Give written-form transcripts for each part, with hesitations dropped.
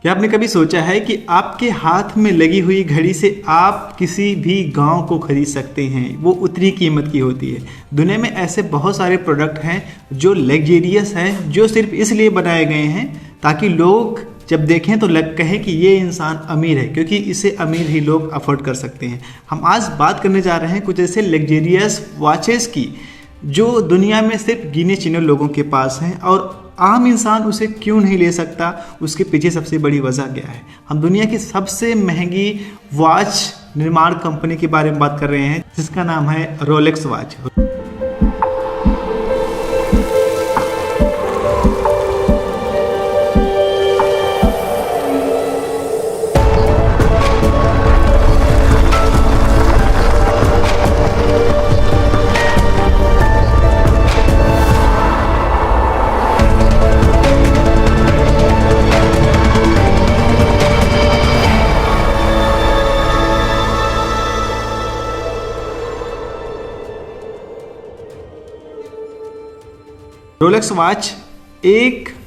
क्या आपने कभी सोचा है कि आपके हाथ में लगी हुई घड़ी से आप किसी भी गांव को खरीद सकते हैं? वो उतनी कीमत की होती है। दुनिया में ऐसे बहुत सारे प्रोडक्ट हैं जो लग्जेरियस हैं, जो सिर्फ इसलिए बनाए गए हैं ताकि लोग जब देखें तो कहें कि ये इंसान अमीर है, क्योंकि इसे अमीर ही लोग अफोर्ड कर सकते हैं। हम आज बात करने जा रहे हैं कुछ ऐसे लग्जेरियस वॉचेस की जो दुनिया में सिर्फ गिने चुने लोगों के पास हैं, और आम इंसान उसे क्यों नहीं ले सकता, उसके पीछे सबसे बड़ी वजह क्या है। हम दुनिया की सबसे महंगी वॉच निर्माण कंपनी के बारे में बात कर रहे हैं, जिसका नाम है रोलेक्स वॉच। रोलेक्स वॉच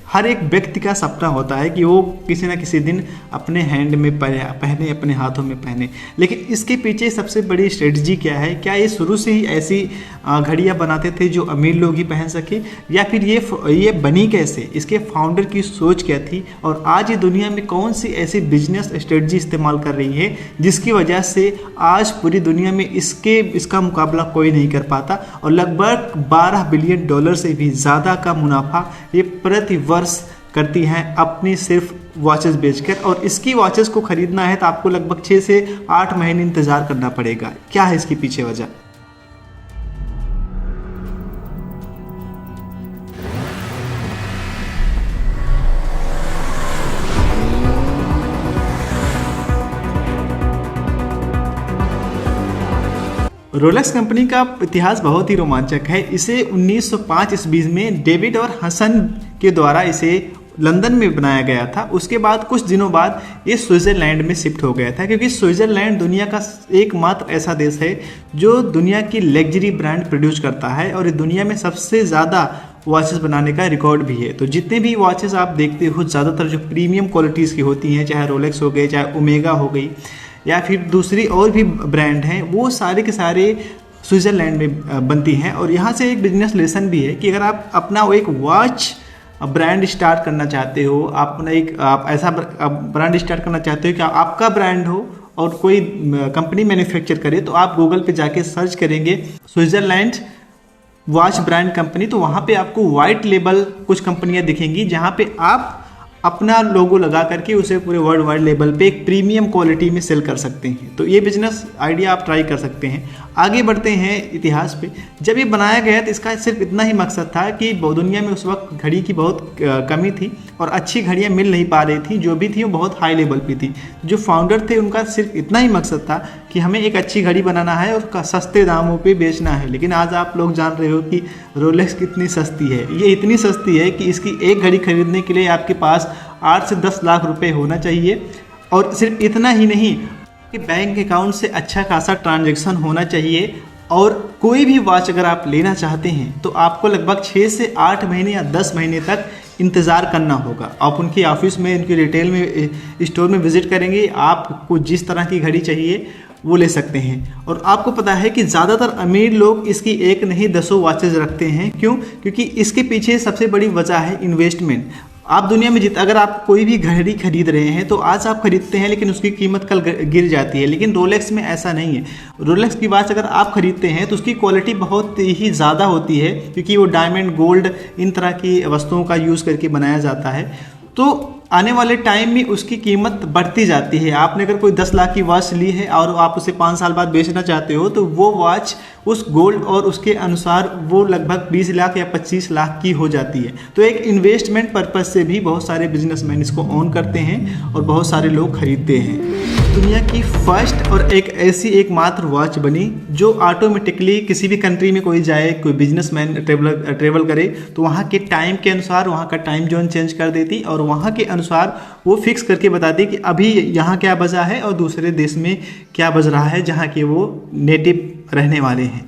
हर एक व्यक्ति का सपना होता है कि वो किसी न किसी दिन अपने हैंड में पहने, अपने हाथों में पहने। लेकिन इसके पीछे सबसे बड़ी स्ट्रेटजी क्या है? क्या ये शुरू से ही ऐसी घड़ियां बनाते थे जो अमीर लोग ही पहन सके, या फिर ये बनी कैसे? इसके फाउंडर की सोच क्या थी, और आज ये दुनिया में कौन सी ऐसी बिजनेस स्ट्रेटजी इस्तेमाल कर रही है जिसकी वजह से आज पूरी दुनिया में इसका मुकाबला कोई नहीं कर पाता, और लगभग $12 बिलियन से भी ज़्यादा का मुनाफा ये प्रति वर्ष करती हैं अपनी सिर्फ वॉचेस बेचकर। और इसकी वॉचेस को खरीदना है तो आपको लगभग 6 से 8 महीने इंतजार करना पड़ेगा। क्या है इसके पीछे वजह? रोलेक्स कंपनी का इतिहास बहुत ही रोमांचक है। इसे 1905 ईस्वी में डेविड और हसन के द्वारा इसे लंदन में बनाया गया था। उसके बाद कुछ दिनों बाद ये स्विट्ज़रलैंड में शिफ्ट हो गया था, क्योंकि स्विट्ज़रलैंड दुनिया का एकमात्र ऐसा देश है जो दुनिया की लग्जरी ब्रांड प्रोड्यूस करता है, और दुनिया में सबसे ज़्यादा वॉचेस बनाने का रिकॉर्ड भी है। तो जितने भी वॉचेस आप देखते हो, ज़्यादातर जो प्रीमियम क्वालिटीज़ की होती हैं, चाहे रोलेक्स हो गए, चाहे ओमेगा हो गई, या फिर दूसरी और भी ब्रांड हैं, वो सारे के सारे स्विट्ज़रलैंड में बनती हैं। और यहाँ से एक बिजनेस लेसन भी है कि अगर आप अपना एक वॉच ब्रांड स्टार्ट करना चाहते हो, आप ऐसा ब्रांड स्टार्ट करना चाहते हो कि आपका ब्रांड हो और कोई कंपनी मैन्युफैक्चर करे, तो आप गूगल पे जाके सर्च करेंगे स्विट्ज़रलैंड वॉच ब्रांड कंपनी, तो वहाँ पे आपको वाइट लेबल कुछ कंपनियाँ दिखेंगी जहाँ पे आप अपना लोगो लगा करके उसे पूरे वर्ल्ड वाइड लेवल पे एक प्रीमियम क्वालिटी में सेल कर सकते हैं। तो ये बिजनेस आइडिया आप ट्राई कर सकते हैं। आगे बढ़ते हैं इतिहास पे। जब ये बनाया गया तो इसका सिर्फ इतना ही मकसद था कि दुनिया में उस वक्त घड़ी की बहुत कमी थी और अच्छी घड़ियाँ मिल नहीं पा रही थी, जो भी थी वो बहुत हाई लेवल पे थी। जो फाउंडर थे उनका सिर्फ इतना ही मकसद था कि हमें एक अच्छी घड़ी बनाना है और सस्ते दामों पे बेचना है। लेकिन आज आप लोग जान रहे हो कि रोलेक्स कितनी सस्ती है। ये इतनी सस्ती है कि इसकी एक घड़ी खरीदने के लिए आपके पास 8 से 10 लाख रुपए होना चाहिए। और सिर्फ इतना ही नहीं कि बैंक अकाउंट से अच्छा खासा ट्रांजैक्शन होना चाहिए। और कोई भी वॉच अगर आप लेना चाहते हैं तो आपको लगभग 6 से 8 महीने या 10 महीने तक इंतज़ार करना होगा। आप उनकी ऑफिस में, उनकी रिटेल में, स्टोर में विजिट करेंगे, आपको जिस तरह की घड़ी चाहिए वो ले सकते हैं। और आपको पता है कि ज़्यादातर अमीर लोग इसकी एक नहीं 10 वॉचेज रखते हैं। क्यों? क्योंकि इसके पीछे सबसे बड़ी वजह है इन्वेस्टमेंट। आप दुनिया में अगर आप कोई भी घड़ी खरीद रहे हैं तो आज आप खरीदते हैं लेकिन उसकी कीमत कल गिर जाती है। लेकिन रोलेक्स में ऐसा नहीं है। रोलेक्स की वॉच अगर आप खरीदते हैं तो उसकी क्वालिटी बहुत ही ज़्यादा होती है, क्योंकि वो डायमंड, गोल्ड, इन तरह की वस्तुओं का यूज़ करके बनाया जाता है। तो आने वाले टाइम में उसकी कीमत बढ़ती जाती है। आपने अगर कोई 10 लाख की वॉच ली है और आप उसे 5 साल बाद बेचना चाहते हो तो वो वॉच उस गोल्ड और उसके अनुसार वो लगभग 20 लाख या 25 लाख की हो जाती है। तो एक इन्वेस्टमेंट पर्पस से भी बहुत सारे बिजनेसमैन इसको ऑन करते हैं और बहुत सारे लोग खरीदते हैं। दुनिया की फर्स्ट और एकमात्र वॉच बनी जो ऑटोमेटिकली किसी भी कंट्री में कोई जाए, कोई बिजनेसमैन ट्रेवल करे तो वहाँ के टाइम के अनुसार वहाँ का टाइम जोन चेंज कर देती और वहाँ के अनुसार वो फिक्स करके बताती कि अभी यहाँ क्या बजा है और दूसरे देश में क्या बज रहा है जहाँ के वो नेटिव रहने वाले हैं।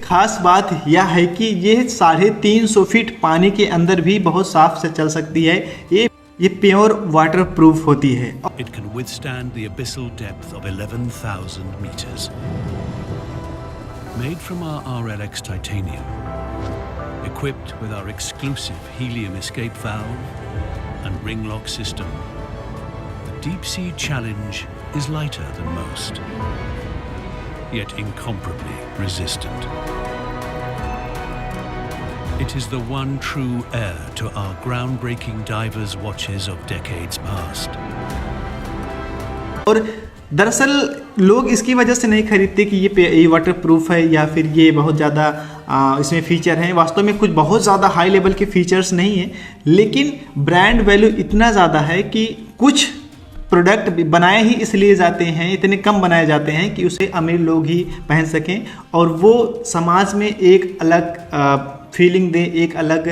खास बात यह है कि ये 350 फीट पानी के अंदर भी बहुत साफ से चल सकती है। ये ये प्योर वाटर प्रूफ होती है। It can withstand the abyssal depth of 11,000 meters. Made from our RLX titanium, equipped with our exclusive helium escape valve and ring lock system, the Deep Sea Challenge is lighter than most, yet incomparably resistant. It is the one true heir to our groundbreaking divers' watches of decades past. और दरअसल लोग इसकी वजह से नहीं खरीदते कि ये वाटर प्रूफ है या फिर ये बहुत ज़्यादा इसमें फीचर हैं। वास्तव में कुछ बहुत ज़्यादा हाई लेवल के फीचर्स नहीं है, लेकिन ब्रांड वैल्यू इतना ज़्यादा है कि कुछ प्रोडक्ट बनाए ही इसलिए जाते हैं, इतने कम बनाए जाते हैं कि उसे अमीर लोग ही पहन सकें और वो समाज में एक अलग फीलिंग दें, एक अलग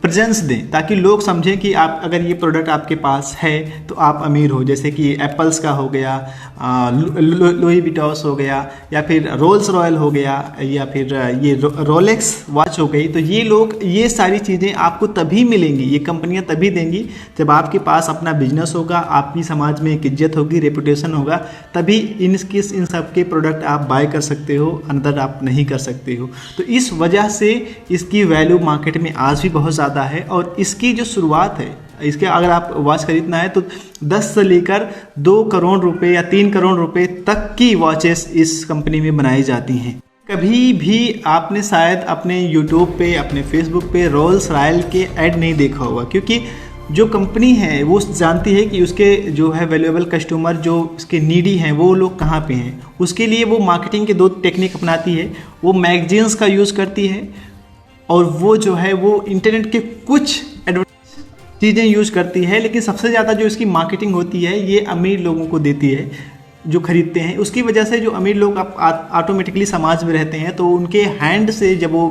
प्रेजेंस दें, ताकि लोग समझें कि आप अगर ये प्रोडक्ट आपके पास है तो आप अमीर हो। जैसे कि एप्पल्स का हो गया, लुई विटॉस हो गया, या फिर रोल्स रॉयल हो गया, या फिर ये रोलेक्स वॉच हो गई। तो ये लोग, ये सारी चीज़ें आपको तभी मिलेंगी, ये कंपनियां तभी देंगी जब आपके पास अपना बिजनेस होगा, आपकी समाज में एक इज्जत होगी, रेपुटेशन होगा, तभी इन सब के प्रोडक्ट आप बाय कर सकते हो, अंदर आप नहीं कर सकते हो। तो इस वजह से इसकी वैल्यू मार्केट में आज भी बहुत ज़्यादा है। और इसकी जो शुरुआत है, इसके अगर आप वॉच खरीदना है तो 10 से लेकर 2 करोड़ रुपए या 3 करोड़ रुपए तक की वॉचेस इस कंपनी में बनाई जाती हैं। कभी भी आपने शायद अपने यूट्यूब पे, अपने फेसबुक पे रोल्स रॉयल के ऐड नहीं देखा होगा, क्योंकि जो कंपनी है वो जानती है कि उसके जो है वैल्यूएबल कस्टमर, जो उसके नीडी हैं, वो लोग कहाँ पे हैं। उसके लिए वो मार्केटिंग के 2 टेक्निक अपनाती है। वो मैगजीन्स का यूज़ करती है और वो जो है वो इंटरनेट के कुछ चीज़ें यूज़ करती है, लेकिन सबसे ज़्यादा जो इसकी मार्केटिंग होती है ये अमीर लोगों को देती है जो खरीदते हैं। उसकी वजह से जो अमीर लोग ऑटोमेटिकली समाज में रहते हैं, तो उनके हैंड से जब वो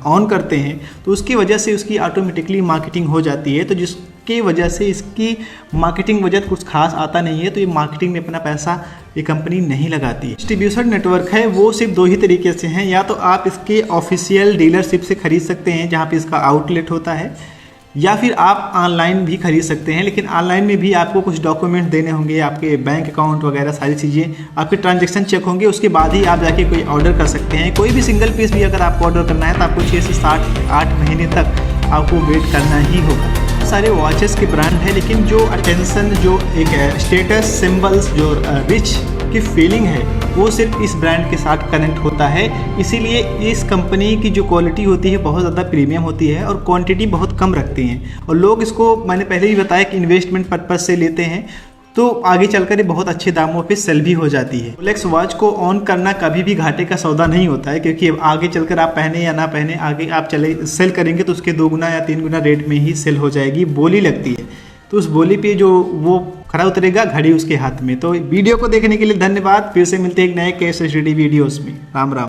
ऑन करते हैं तो उसकी वजह से उसकी ऑटोमेटिकली मार्केटिंग हो जाती है। तो जिसकी वजह से इसकी मार्केटिंग वजह कुछ खास आता नहीं है, तो ये मार्केटिंग में अपना पैसा ये कंपनी नहीं लगाती है। डिस्ट्रीब्यूशन नेटवर्क है वो सिर्फ 2 ही तरीके से हैं, या तो आप इसके ऑफिशियल डीलरशिप से खरीद सकते हैं जहाँ पे इसका आउटलेट होता है, या फिर आप ऑनलाइन भी खरीद सकते हैं। लेकिन ऑनलाइन में भी आपको कुछ डॉक्यूमेंट देने होंगे, आपके बैंक अकाउंट वगैरह सारी चीज़ें, आपके ट्रांजैक्शन चेक होंगे, उसके बाद ही आप जाके कोई ऑर्डर कर सकते हैं। कोई भी सिंगल पीस भी अगर आपको ऑर्डर करना है तो आपको 6 से 8 महीने तक आपको वेट करना ही होगा। सारे वॉचेस के ब्रांड है, लेकिन जो अटेंशन, जो एक स्टेटस सिंबल्स, जो रिच की फीलिंग है, वो सिर्फ इस ब्रांड के साथ कनेक्ट होता है। इसीलिए इस कंपनी की जो क्वालिटी होती है बहुत ज़्यादा प्रीमियम होती है और क्वांटिटी बहुत कम रखती हैं। और लोग इसको, मैंने पहले ही बताया कि इन्वेस्टमेंट पर्पज़ से लेते हैं, तो आगे चलकर ये बहुत अच्छे दामों पे सेल भी हो जाती है। रोलेक्स वॉच को ऑन करना कभी भी घाटे का सौदा नहीं होता है, क्योंकि आगे चलकर आप पहने या ना पहने, आगे आप चले सेल करेंगे तो उसके 2 गुना या 3 गुना रेट में ही सेल हो जाएगी। बोली लगती है तो उस बोली पे जो वो खरा उतरेगा, घड़ी उसके हाथ में। तो वीडियो को देखने के लिए धन्यवाद। फिर से मिलते हैं एक नए केस स्टडी वीडियोस में। राम राम।